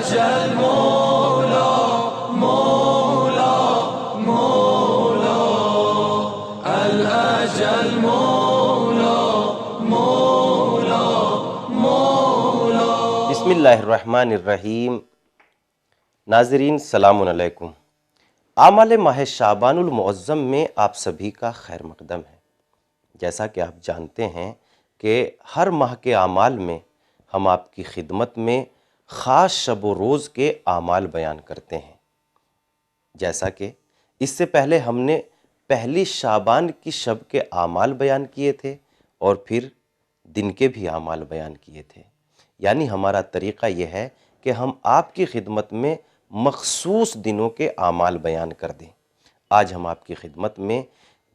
الأجل مولا مولا مولا الأجل مولا مولا مولا۔ بسم اللہ الرحمن الرحیم۔ ناظرین سلام علیکم۔ اعمال ماہ شعبان المعظم میں آپ سبھی کا خیر مقدم ہے۔ جیسا کہ آپ جانتے ہیں کہ ہر ماہ کے اعمال میں ہم آپ کی خدمت میں خاص شب و روز کے اعمال بیان کرتے ہیں۔ جیسا کہ اس سے پہلے ہم نے پہلی شعبان کی شب کے اعمال بیان کیے تھے اور پھر دن کے بھی اعمال بیان کیے تھے۔ یعنی ہمارا طریقہ یہ ہے کہ ہم آپ کی خدمت میں مخصوص دنوں کے اعمال بیان کر دیں۔ آج ہم آپ کی خدمت میں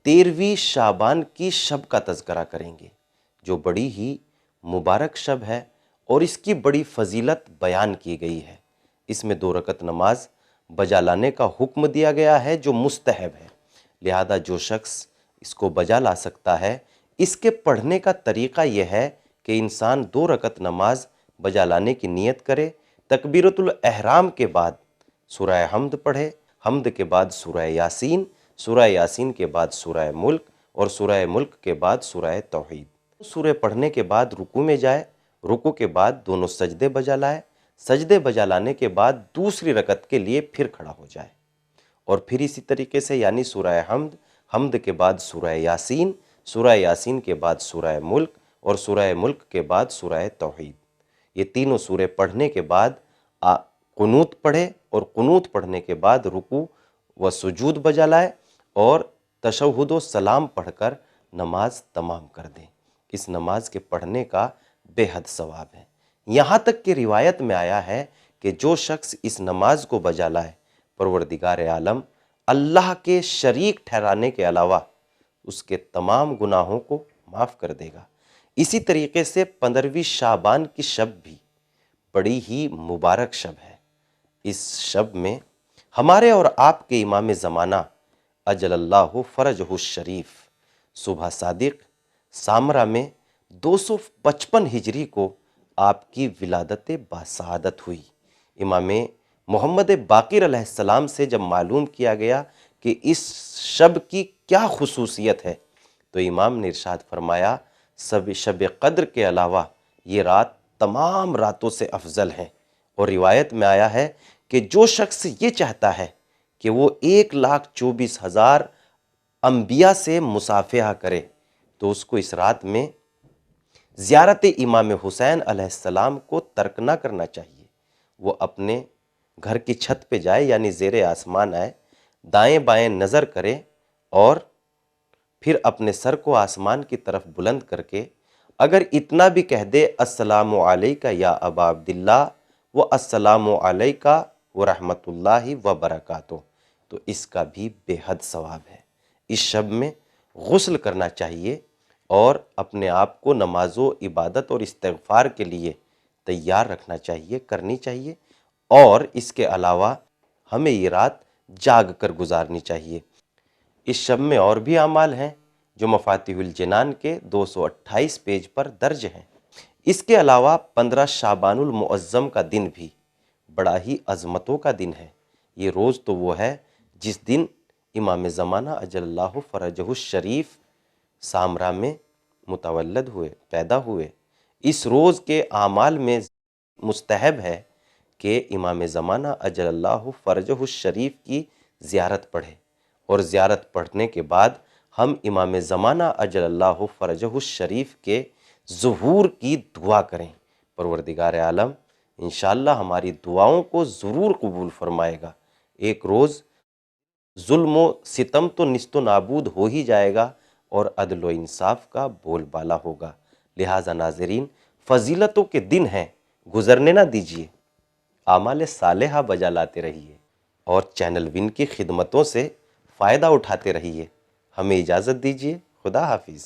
13ویں شعبان کی شب کا تذکرہ کریں گے، جو بڑی ہی مبارک شب ہے اور اس کی بڑی فضیلت بیان کی گئی ہے۔ اس میں 2 رکعت نماز بجا لانے کا حکم دیا گیا ہے جو مستحب ہے، لہذا جو شخص اس کو بجا لا سکتا ہے، اس کے پڑھنے کا طریقہ یہ ہے کہ انسان 2 رکعت نماز بجا لانے کی نیت کرے، تکبیرۃ الاحرام کے بعد سورہ حمد پڑھے، حمد کے بعد سورہ یاسین، سورہ یاسین کے بعد سورہ ملک اور سورہ ملک کے بعد سورہ توحید۔ سورہ پڑھنے کے بعد رکوع میں جائے، رکوع کے بعد دونوں سجدے بجا لائے، سجدے بجا لانے کے بعد دوسری رکعت کے لیے پھر کھڑا ہو جائے، اور پھر اسی طریقے سے یعنی سورہ حمد، حمد کے بعد سورہ یاسین، سورہ یاسین کے بعد سورہ ملک اور سورہ ملک کے بعد سورہ توحید۔ یہ تینوں سورے پڑھنے کے بعد قنوت پڑھے اور قنوت پڑھنے کے بعد رکوع و سجود بجا لائے اور تشہد و سلام پڑھ کر نماز تمام کر دیں۔ اس نماز کے پڑھنے کا بے حد ثواب ہے۔ یہاں تک کہ روایت میں آیا ہے کہ جو شخص اس نماز کو بجا لائے، پروردگار عالم اللہ کے شریک ٹھہرانے کے علاوہ اس کے تمام گناہوں کو معاف کر دے گا۔ اسی طریقے سے 15ویں شعبان کی شب بھی بڑی ہی مبارک شب ہے۔ اس شب میں ہمارے اور آپ کے امام زمانہ اجل اللہ فرجہ الشریف صبح صادق سامرہ میں 255 ہجری کو آپ کی ولادت باسعادت ہوئی۔ امام محمد باقر علیہ السلام سے جب معلوم کیا گیا کہ اس شب کی کیا خصوصیت ہے تو امام نے ارشاد فرمایا، شب قدر کے علاوہ یہ رات تمام راتوں سے افضل ہیں، اور روایت میں آیا ہے کہ جو شخص یہ چاہتا ہے کہ وہ 1,24,000 انبیاء سے مصافحہ کرے تو اس کو اس رات میں زیارت امام حسین علیہ السلام کو ترک نہ کرنا چاہیے۔ وہ اپنے گھر کی چھت پہ جائے یعنی زیر آسمان آئے، دائیں بائیں نظر کرے اور پھر اپنے سر کو آسمان کی طرف بلند کر کے اگر اتنا بھی کہہ دے السلام علیکہ یا ابا عبداللہ و السلام علیکہ ورحمۃ اللہ وبرکاتہ، تو اس کا بھی بے حد ثواب ہے۔ اس شب میں غسل کرنا چاہیے اور اپنے آپ کو نماز و عبادت اور استغفار کے لیے تیار رکھنا چاہیے، کرنی چاہیے، اور اس کے علاوہ ہمیں یہ رات جاگ کر گزارنی چاہیے۔ اس شب میں اور بھی اعمال ہیں جو مفاتیح الجنان کے 228 پیج پر درج ہیں۔ اس کے علاوہ 15 شعبان المعظم کا دن بھی بڑا ہی عظمتوں کا دن ہے۔ یہ روز تو وہ ہے جس دن امام زمانہ اجل اللہ فرجہ الشریف سامرہ میں متولد ہوئے، پیدا ہوئے۔ اس روز کے اعمال میں مستحب ہے کہ امام زمانہ اجل اللہ فرجہ الشریف کی زیارت پڑھے، اور زیارت پڑھنے کے بعد ہم امام زمانہ اجل اللہ فرجہ الشریف کے ظہور کی دعا کریں۔ پروردگار عالم انشاءاللہ ہماری دعاؤں کو ضرور قبول فرمائے گا۔ ایک روز ظلم و ستم تو نیست و نابود ہو ہی جائے گا اور عدل و انصاف کا بول بالا ہوگا۔ لہٰذا ناظرین، فضیلتوں کے دن ہیں، گزرنے نہ دیجیے، اعمال صالحہ بجا لاتے رہیے اور چینل ون کی خدمتوں سے فائدہ اٹھاتے رہیے۔ ہمیں اجازت دیجیے، خدا حافظ۔